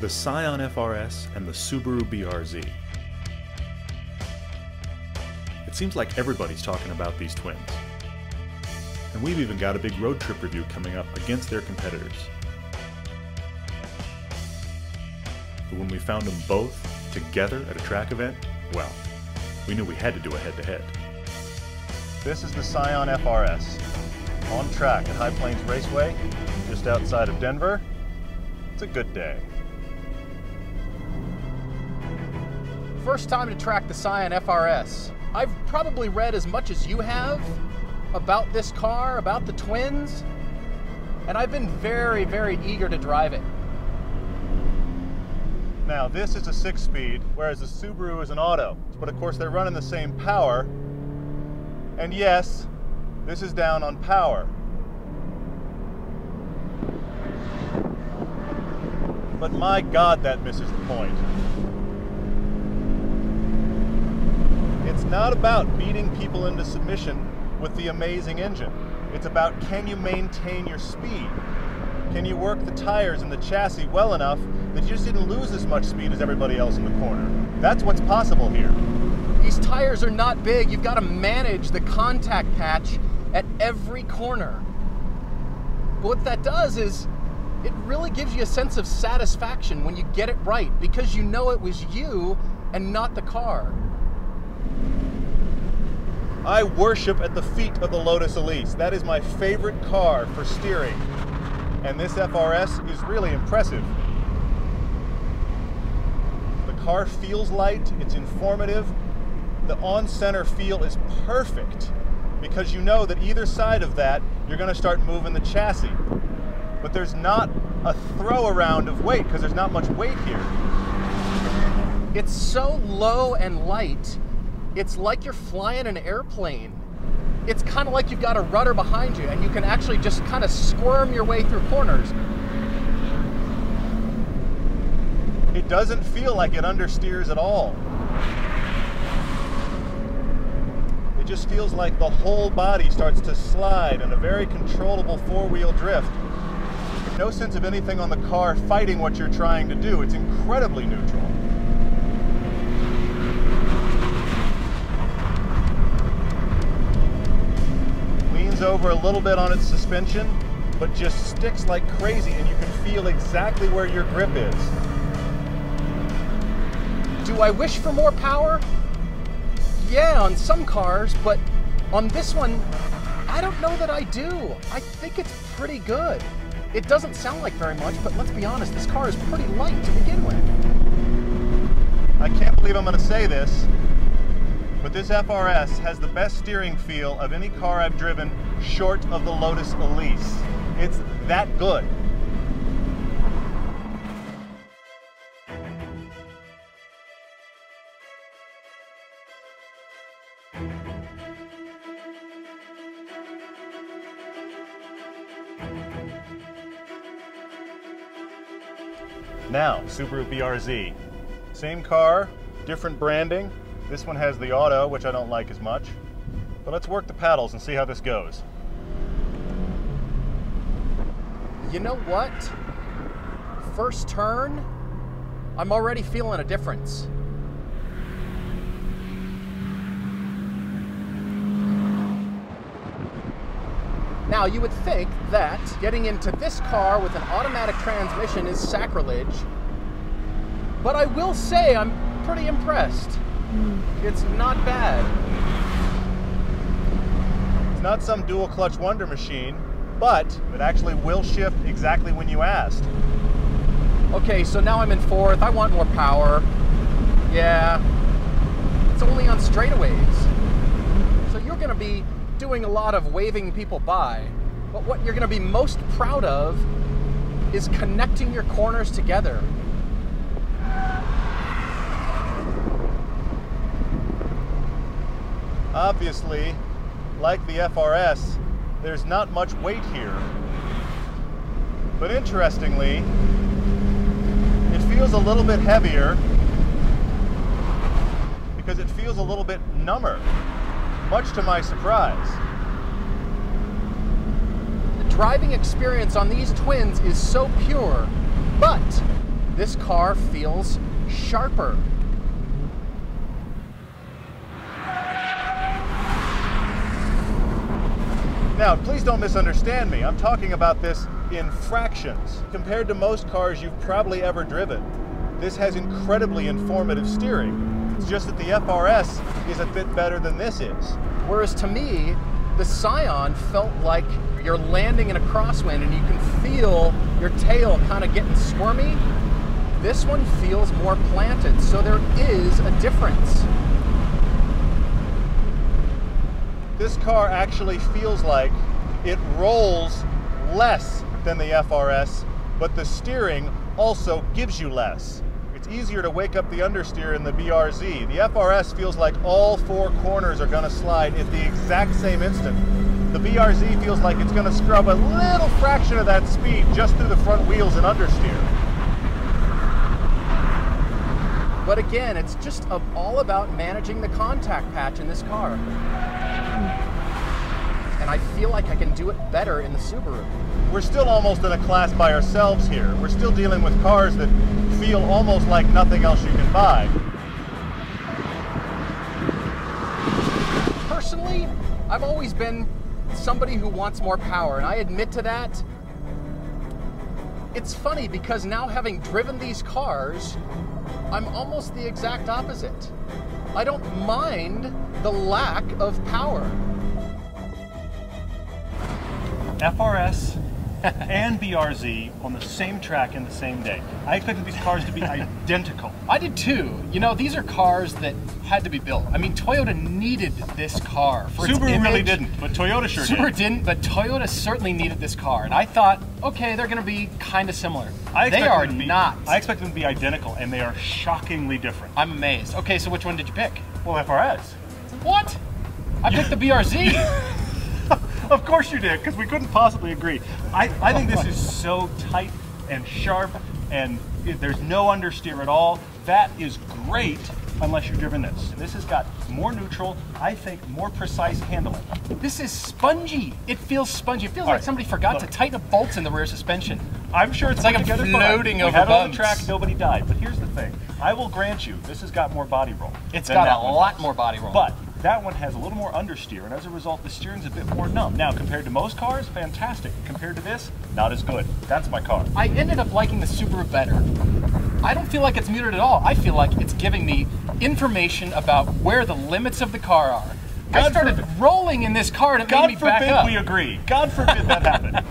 the Scion FRS and the Subaru BRZ. It seems like everybody's talking about these twins. And we've even got a big road trip review coming up against their competitors. But when we found them both together at a track event, well, we knew we had to do a head-to-head. This is the Scion FRS, on track at High Plains Raceway, just outside of Denver. It's a good day. First time to track the Scion FRS. I've probably read as much as you have about this car, about the twins, and I've been very, very eager to drive it. Now, this is a 6-speed, whereas the Subaru is an auto. But of course, they're running the same power. And yes, this is down on power. But my God, that misses the point. It's not about beating people into submission with the amazing engine. It's about, can you maintain your speed? Can you work the tires and the chassis well enough that you just didn't lose as much speed as everybody else in the corner? That's what's possible here. These tires are not big. You've got to manage the contact patch at every corner. But what that does is it really gives you a sense of satisfaction when you get it right, because you know it was you and not the car. I worship at the feet of the Lotus Elise. That is my favorite car for steering. And this FRS is really impressive. The car feels light, it's informative. The on-center feel is perfect because you know that either side of that, you're gonna start moving the chassis. But there's not a throw around of weight because there's not much weight here. It's so low and light, it's like you're flying an airplane. It's kind of like you've got a rudder behind you and you can actually just kind of squirm your way through corners. It doesn't feel like it understeers at all. It just feels like the whole body starts to slide in a very controllable four-wheel drift. No sense of anything on the car fighting what you're trying to do. It's incredibly neutral. Over a little bit on its suspension, but just sticks like crazy, and you can feel exactly where your grip is. Do I wish for more power? Yeah, on some cars, but on this one, I don't know that I do. I think it's pretty good. It doesn't sound like very much, but let's be honest, this car is pretty light to begin with. I can't believe I'm going to say this, but this FRS has the best steering feel of any car I've driven short of the Lotus Elise. It's that good. Now, Subaru BRZ. Same car, different branding. This one has the auto, which I don't like as much. But let's work the paddles and see how this goes. You know what? First turn, I'm already feeling a difference. Now, you would think that getting into this car with an automatic transmission is sacrilege, but I will say I'm pretty impressed. It's not bad. It's not some dual clutch wonder machine, but it actually will shift exactly when you asked. Okay, so now I'm in fourth. I want more power. Yeah, it's only on straightaways. So you're gonna be doing a lot of waving people by, but what you're gonna be most proud of is connecting your corners together. Obviously, like the FRS, there's not much weight here. But interestingly, it feels a little bit heavier because it feels a little bit number, much to my surprise. The driving experience on these twins is so pure, but this car feels sharper. Now, please don't misunderstand me. I'm talking about this in fractions. Compared to most cars you've probably ever driven, this has incredibly informative steering. It's just that the FRS is a bit better than this is. Whereas to me, the Scion felt like you're landing in a crosswind and you can feel your tail kind of getting squirmy. This one feels more planted, so there is a difference. This car actually feels like it rolls less than the FRS, but the steering also gives you less. It's easier to wake up the understeer in the BRZ. The FRS feels like all 4 corners are gonna slide at the exact same instant. The BRZ feels like it's gonna scrub a little fraction of that speed just through the front wheels and understeer. But again, it's just all about managing the contact patch in this car. And I feel like I can do it better in the Subaru. We're still almost in a class by ourselves here. We're still dealing with cars that feel almost like nothing else you can buy. Personally, I've always been somebody who wants more power, and I admit to that. It's funny because now having driven these cars, I'm almost the exact opposite. I don't mind the lack of power. FRS and BRZ on the same track in the same day. I expected these cars to be identical. I did too. You know, these are cars that had to be built. I mean, Toyota needed this car for its Subaru image. really didn't, but Toyota sure did. Subaru didn't, but Toyota certainly needed this car. And I thought, okay, they're going to be kind of similar. They are not. I expect them to be identical, and they are shockingly different. I'm amazed. Okay, so which one did you pick? Well, FRS. What? I picked the BRZ. Of course you did, because we couldn't possibly agree. I think this is so tight and sharp, and there's no understeer at all. That is great, unless you've driven this. This has got more neutral, I think more precise handling. This is spongy. It feels spongy. It feels like somebody forgot to tighten up bolts in the rear suspension. I'm sure it's like put I'm together floating fine. over We had it on bumps. the track, nobody died. But here's the thing. I will grant you, this has got more body roll. It's than got that a one lot does. more body roll. But that one has a little more understeer, and as a result, the steering's a bit more numb. Now, compared to most cars, fantastic. Compared to this, not as good. That's my car. I ended up liking the Subaru better. I don't feel like it's muted at all. I feel like it's giving me information about where the limits of the car are. I started rolling in this car and it made me back up. God forbid we agree. God forbid that happened.